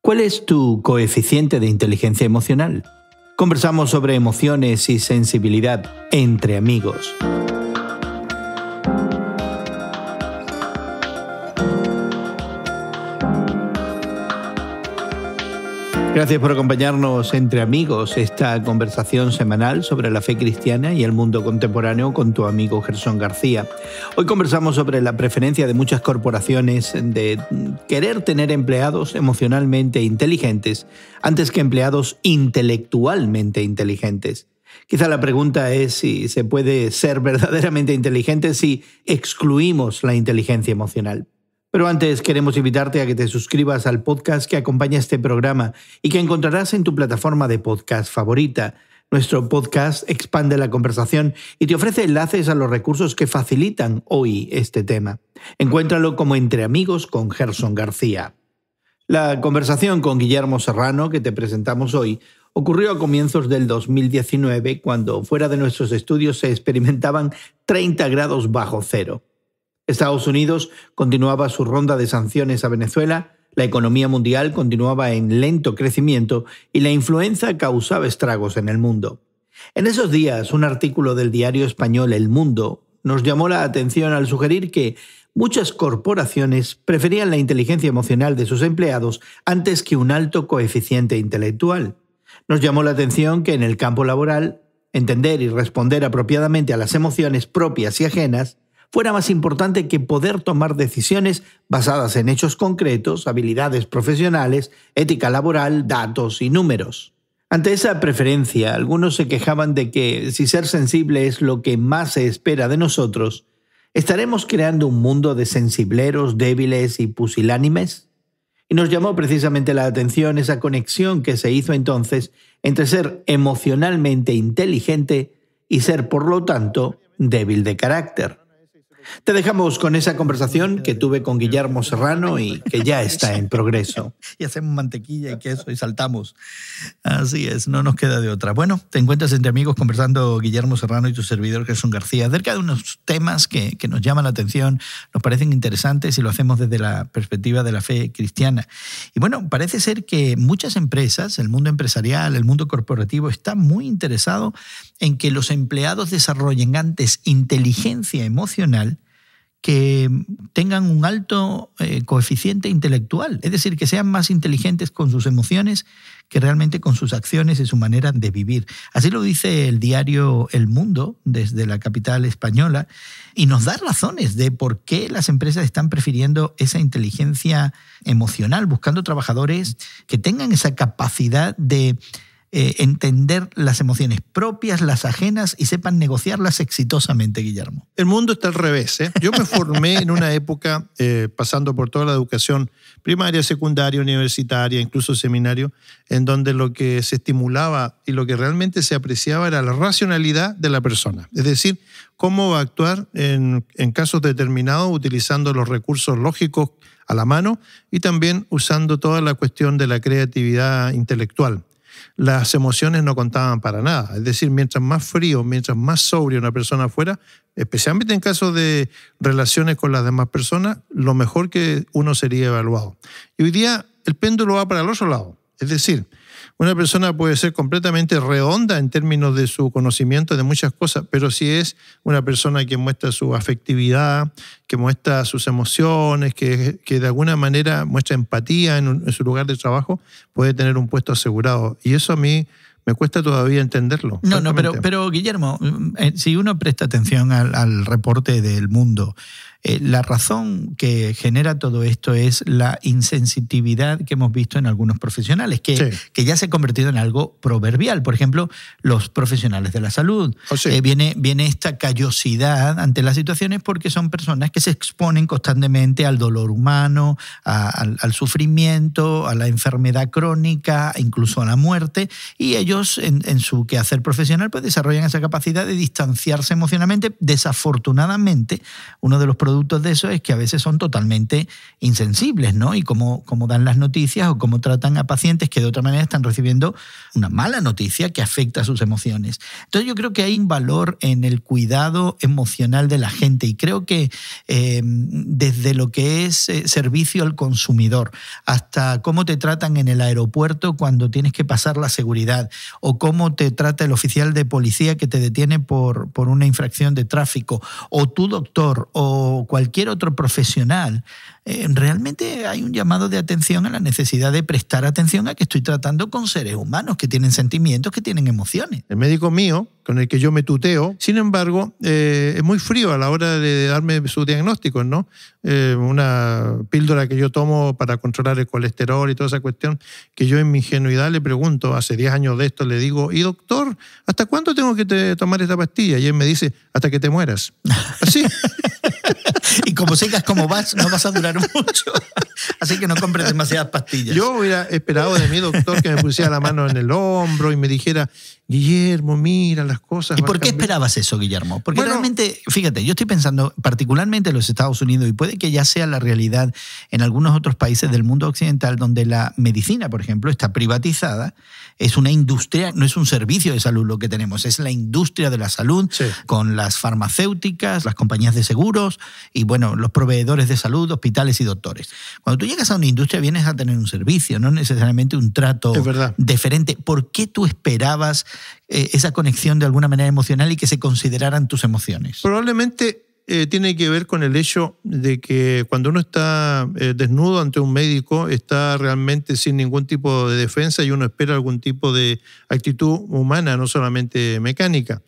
¿Cuál es tu coeficiente de inteligencia emocional? Conversamos sobre emociones y sensibilidad entre amigos. Gracias por acompañarnos entre amigos, esta conversación semanal sobre la fe cristiana y el mundo contemporáneo con tu amigo Gerson García. Hoy conversamos sobre la preferencia de muchas corporaciones de querer tener empleados emocionalmente inteligentes antes que empleados intelectualmente inteligentes. Quizá la pregunta es si se puede ser verdaderamente inteligente si excluimos la inteligencia emocional. Pero antes queremos invitarte a que te suscribas al podcast que acompaña este programa y que encontrarás en tu plataforma de podcast favorita. Nuestro podcast expande la conversación y te ofrece enlaces a los recursos que facilitan hoy este tema. Encuéntralo como Entre Amigos con Gerson García. La conversación con Guillermo Serrano que te presentamos hoy ocurrió a comienzos del 2019 cuando fuera de nuestros estudios se experimentaban 30 grados bajo cero. Estados Unidos continuaba su ronda de sanciones a Venezuela, la economía mundial continuaba en lento crecimiento y la influenza causaba estragos en el mundo. En esos días, un artículo del diario español El Mundo nos llamó la atención al sugerir que muchas corporaciones preferían la inteligencia emocional de sus empleados antes que un alto coeficiente intelectual. Nos llamó la atención que en el campo laboral, entender y responder apropiadamente a las emociones propias y ajenas fuera más importante que poder tomar decisiones basadas en hechos concretos, habilidades profesionales, ética laboral, datos y números. Ante esa preferencia, algunos se quejaban de que si ser sensible es lo que más se espera de nosotros, ¿estaremos creando un mundo de sensibleros, débiles y pusilánimes? Y nos llamó precisamente la atención esa conexión que se hizo entonces entre ser emocionalmente inteligente y ser, por lo tanto, débil de carácter. Te dejamos con esa conversación que tuve con Guillermo Serrano y que ya está en progreso. Y hacemos mantequilla y queso y saltamos. Así es, no nos queda de otra. Bueno, te encuentras entre amigos conversando Guillermo Serrano y tu servidor Gerson García acerca de unos temas que nos llaman la atención, nos parecen interesantes y lo hacemos desde la perspectiva de la fe cristiana. Y bueno, parece ser que muchas empresas, el mundo empresarial, el mundo corporativo, está muy interesado en que los empleados desarrollen antes inteligencia emocional que tengan un alto coeficiente intelectual, es decir, que sean más inteligentes con sus emociones que realmente con sus acciones y su manera de vivir. Así lo dice el diario El Mundo desde la capital española y nos da razones de por qué las empresas están prefiriendo esa inteligencia emocional, buscando trabajadores que tengan esa capacidad de entender las emociones propias, las ajenas y sepan negociarlas exitosamente, Guillermo. El mundo está al revés, ¿eh? Yo me formé en una época, pasando por toda la educación primaria, secundaria, universitaria, incluso seminario, en donde lo que se estimulaba y lo que realmente se apreciaba era la racionalidad de la persona. Es decir, cómo va a actuar en casos determinados utilizando los recursos lógicos a la mano y también usando toda la cuestión de la creatividad intelectual. Las emociones no contaban para nada. Es decir, mientras más frío, mientras más sobrio una persona fuera, especialmente en casos de relaciones con las demás personas, lo mejor que uno sería evaluado. Y hoy día el péndulo va para el otro lado. Es decir, una persona puede ser completamente redonda en términos de su conocimiento de muchas cosas, pero si es una persona que muestra su afectividad, que muestra sus emociones, que de alguna manera muestra empatía en su lugar de trabajo, puede tener un puesto asegurado. Y eso a mí me cuesta todavía entenderlo. No, pero Guillermo, si uno presta atención al reporte del Mundo, la razón que genera todo esto es la insensitividad que hemos visto en algunos profesionales, que ya se ha convertido en algo proverbial. Por ejemplo, los profesionales de la salud. Viene esta callosidad ante las situaciones porque son personas que se exponen constantemente al dolor humano, al sufrimiento, a la enfermedad crónica, incluso a la muerte, y ellos en su quehacer profesional pues desarrollan esa capacidad de distanciarse emocionalmente. Desafortunadamente, uno de los productos productos de eso es que a veces son totalmente insensibles, ¿no? Y cómo dan las noticias o cómo tratan a pacientes que de otra manera están recibiendo una mala noticia que afecta a sus emociones. Entonces yo creo que hay un valor en el cuidado emocional de la gente y creo que desde lo que es servicio al consumidor hasta cómo te tratan en el aeropuerto cuando tienes que pasar la seguridad o cómo te trata el oficial de policía que te detiene por una infracción de tráfico o tu doctor o cualquier otro profesional, realmente hay un llamado de atención a la necesidad de prestar atención a que estoy tratando con seres humanos que tienen sentimientos, que tienen emociones. El médico mío, con el que yo me tuteo, sin embargo, es muy frío a la hora de darme sus diagnósticos, ¿no? Una píldora que yo tomo para controlar el colesterol y toda esa cuestión, que yo en mi ingenuidad le pregunto, hace 10 años de esto, le digo, y doctor, ¿hasta cuándo tengo que tomar esta pastilla? Y él me dice, hasta que te mueras. Así. Y como sigas como vas, no vas a durar mucho. Así que no compres demasiadas pastillas. Yo hubiera esperado de mi doctor que me pusiera la mano en el hombro y me dijera, Guillermo, mira las cosas. ¿Y por qué esperabas eso, Guillermo? Porque realmente, fíjate, yo estoy pensando particularmente en los Estados Unidos y puede que ya sea la realidad en algunos otros países del mundo occidental donde la medicina, por ejemplo, está privatizada. Es una industria, no es un servicio de salud lo que tenemos, es la industria de la salud, sí, con las farmacéuticas, las compañías de seguros y, bueno, los proveedores de salud, hospitales y doctores. Cuando tú llegas a una industria vienes a tener un servicio, no necesariamente un trato diferente. ¿Por qué tú esperabas esa conexión de alguna manera emocional y que se consideraran tus emociones? Probablemente tiene que ver con el hecho de que cuando uno está desnudo ante un médico, está realmente sin ningún tipo de defensa y uno espera algún tipo de actitud humana, no solamente mecánica.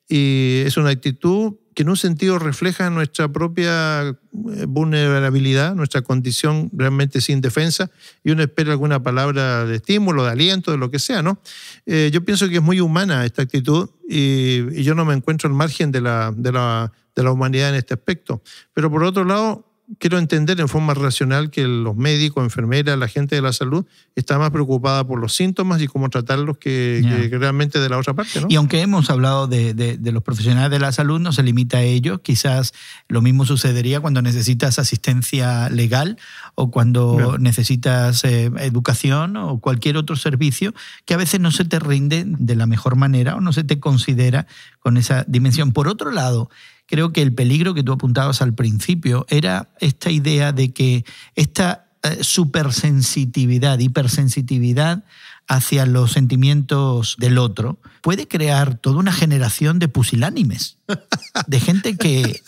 Y es una actitud que en un sentido refleja nuestra propia vulnerabilidad, nuestra condición realmente sin defensa, y uno espera alguna palabra de estímulo, de aliento, de lo que sea, ¿no? Yo pienso que es muy humana esta actitud y yo no me encuentro al margen de la humanidad en este aspecto. Pero por otro lado, quiero entender en forma racional que los médicos, enfermeras, la gente de la salud está más preocupada por los síntomas y cómo tratarlos que realmente de la otra parte, ¿no? Y aunque hemos hablado de los profesionales de la salud, no se limita a ello. Quizás lo mismo sucedería cuando necesitas asistencia legal o cuando necesitas educación o cualquier otro servicio que a veces no se te rinde de la mejor manera o no se te considera con esa dimensión. Por otro lado, creo que el peligro que tú apuntabas al principio era esta idea de que esta supersensitividad, hipersensitividad hacia los sentimientos del otro puede crear toda una generación de pusilánimes, de gente que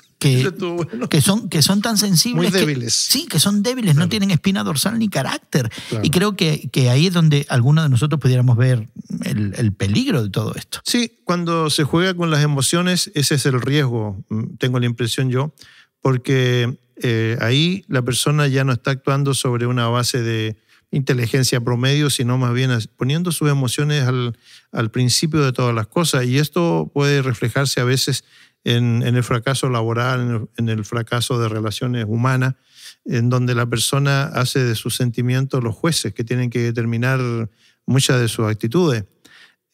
son tan sensibles. Muy débiles. Sí, que son débiles, no tienen espina dorsal ni carácter. Claro. Y creo que ahí es donde algunos de nosotros pudiéramos ver el peligro de todo esto. Sí, cuando se juega con las emociones, ese es el riesgo, tengo la impresión yo, porque ahí la persona ya no está actuando sobre una base de inteligencia promedio, sino más bien poniendo sus emociones al principio de todas las cosas. Y esto puede reflejarse a veces en el fracaso laboral, en el fracaso de relaciones humanas, en donde la persona hace de sus sentimientos los jueces que tienen que determinar muchas de sus actitudes.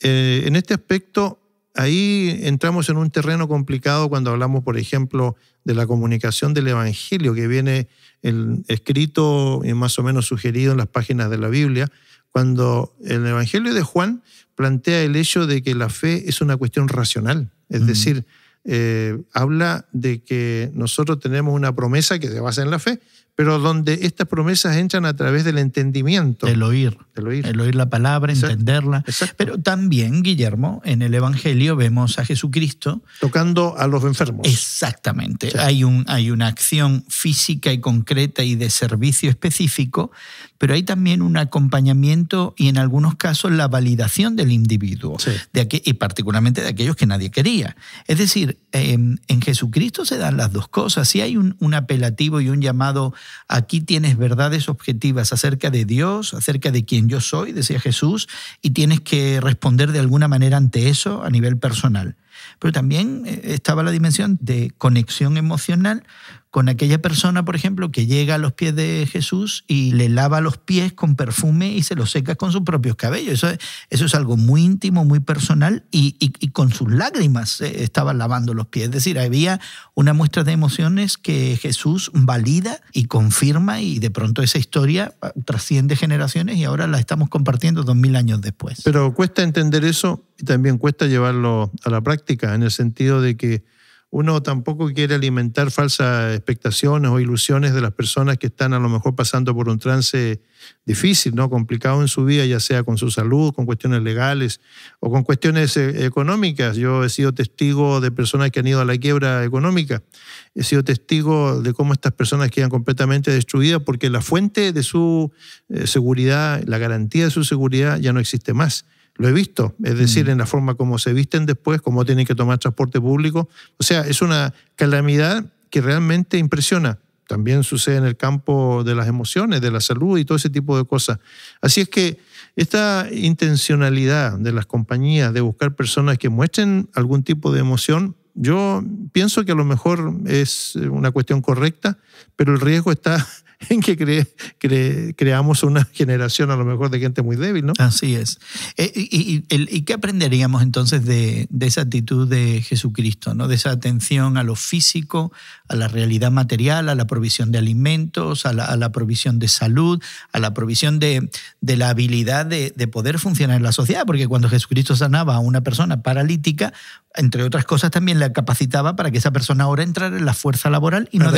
En este aspecto, ahí entramos en un terreno complicado cuando hablamos, por ejemplo, de la comunicación del Evangelio, que viene escrito y más o menos sugerido en las páginas de la Biblia, cuando el Evangelio de Juan plantea el hecho de que la fe es una cuestión racional, es decir, habla de que nosotros tenemos una promesa que se basa en la fe, pero donde estas promesas entran a través del entendimiento. Del oír. El oír la palabra, entenderla. Exacto. Pero también, Guillermo, en el Evangelio vemos a Jesucristo tocando a los enfermos. Exactamente. Sí. Hay una acción física y concreta y de servicio específico, pero hay también un acompañamiento y en algunos casos la validación del individuo, sí, y particularmente de aquellos que nadie quería. Es decir, en Jesucristo se dan las dos cosas. Sí hay un apelativo y un llamado, aquí tienes verdades objetivas acerca de Dios, acerca de quién yo soy, decía Jesús, y tienes que responder de alguna manera ante eso a nivel personal. Pero también estaba la dimensión de conexión emocional con aquella persona, por ejemplo, que llega a los pies de Jesús y le lava los pies con perfume y se los seca con sus propios cabellos. Eso es algo muy íntimo, muy personal, y con sus lágrimas estaba lavando los pies. Es decir, había una muestra de emociones que Jesús valida y confirma, y de pronto esa historia trasciende generaciones y ahora la estamos compartiendo 2000 años después. Pero cuesta entender eso y también cuesta llevarlo a la práctica, en el sentido de que uno tampoco quiere alimentar falsas expectaciones o ilusiones de las personas que están a lo mejor pasando por un trance difícil, ¿no? Complicado en su vida, ya sea con su salud, con cuestiones legales o con cuestiones económicas. Yo he sido testigo de personas que han ido a la quiebra económica. He sido testigo de cómo estas personas quedan completamente destruidas porque la fuente de su seguridad, la garantía de su seguridad ya no existe más. Lo he visto, es decir, en la forma como se visten después, cómo tienen que tomar transporte público. O sea, es una calamidad que realmente impresiona. También sucede en el campo de las emociones, de la salud y todo ese tipo de cosas. Así es que esta intencionalidad de las compañías de buscar personas que muestren algún tipo de emoción, yo pienso que a lo mejor es una cuestión correcta, pero el riesgo está en que creamos una generación a lo mejor de gente muy débil, ¿no? Así es. ¿Y qué aprenderíamos entonces de esa actitud de Jesucristo, ¿no? De esa atención a lo físico, a la realidad material, a la provisión de alimentos, a la provisión de salud, a la provisión de la habilidad de poder funcionar en la sociedad? Porque cuando Jesucristo sanaba a una persona paralítica, entre otras cosas, también la capacitaba para que esa persona ahora entrara en la fuerza laboral y no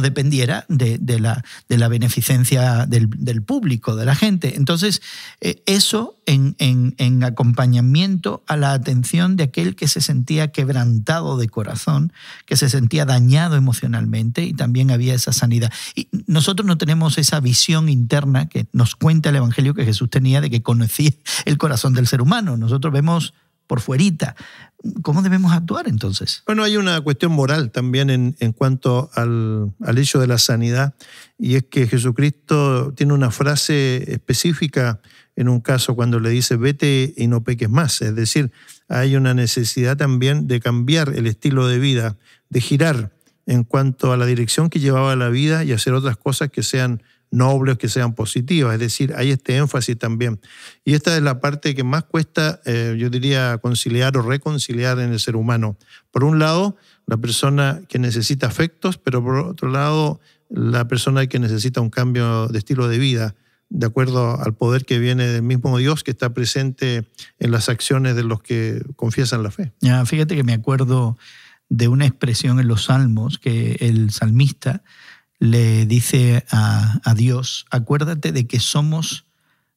dependiera de la beneficencia del público, de la gente. Entonces, eso en acompañamiento a la atención de aquel que se sentía quebrantado de corazón, que se sentía dañado emocionalmente, y también había esa sanidad. Y nosotros no tenemos esa visión interna que nos cuenta el Evangelio que Jesús tenía de que conocía el corazón del ser humano. Nosotros vemos por fuerita. ¿Cómo debemos actuar entonces? Bueno, hay una cuestión moral también en cuanto al hecho de la sanidad, y es que Jesucristo tiene una frase específica en un caso cuando le dice vete y no peques más. Es decir, hay una necesidad también de cambiar el estilo de vida, de girar en cuanto a la dirección que llevaba la vida y hacer otras cosas que sean nobles, que sean positivas. Es decir, hay este énfasis también. Y esta es la parte que más cuesta, yo diría, conciliar o reconciliar en el ser humano. Por un lado, la persona que necesita afectos, pero por otro lado, la persona que necesita un cambio de estilo de vida, de acuerdo al poder que viene del mismo Dios que está presente en las acciones de los que confiesan la fe. Ya, fíjate que me acuerdo de una expresión en los Salmos que el salmista le dice a Dios: acuérdate de que somos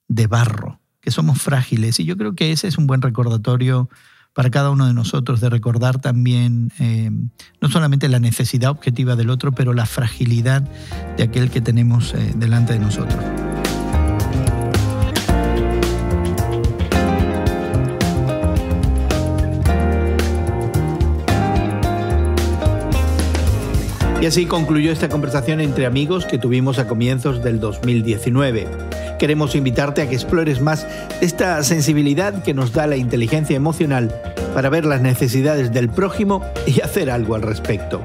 de barro, que somos frágiles. Y yo creo que ese es un buen recordatorio para cada uno de nosotros, de recordar también no solamente la necesidad objetiva del otro, pero la fragilidad de aquel que tenemos delante de nosotros. Y así concluyó esta conversación entre amigos que tuvimos a comienzos del 2019. Queremos invitarte a que explores más esta sensibilidad que nos da la inteligencia emocional para ver las necesidades del prójimo y hacer algo al respecto.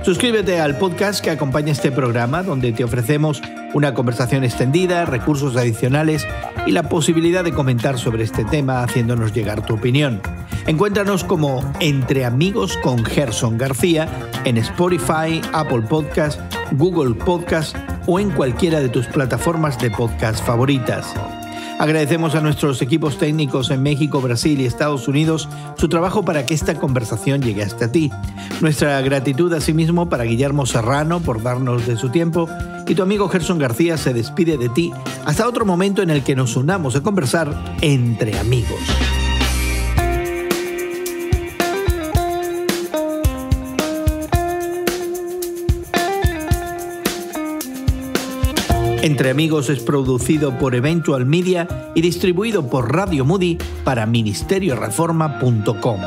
Suscríbete al podcast que acompaña este programa, donde te ofrecemos una conversación extendida, recursos adicionales y la posibilidad de comentar sobre este tema haciéndonos llegar tu opinión. Encuéntranos como Entre Amigos con Gerson García en Spotify, Apple Podcast, Google Podcast o en cualquiera de tus plataformas de podcast favoritas. Agradecemos a nuestros equipos técnicos en México, Brasil y Estados Unidos su trabajo para que esta conversación llegue hasta ti. Nuestra gratitud asimismo para Guillermo Serrano por darnos de su tiempo, y tu amigo Gerson García se despide de ti hasta otro momento en el que nos unamos a conversar entre amigos. Entre Amigos es producido por Eventual Media y distribuido por Radio Moody para ministerioreforma.com.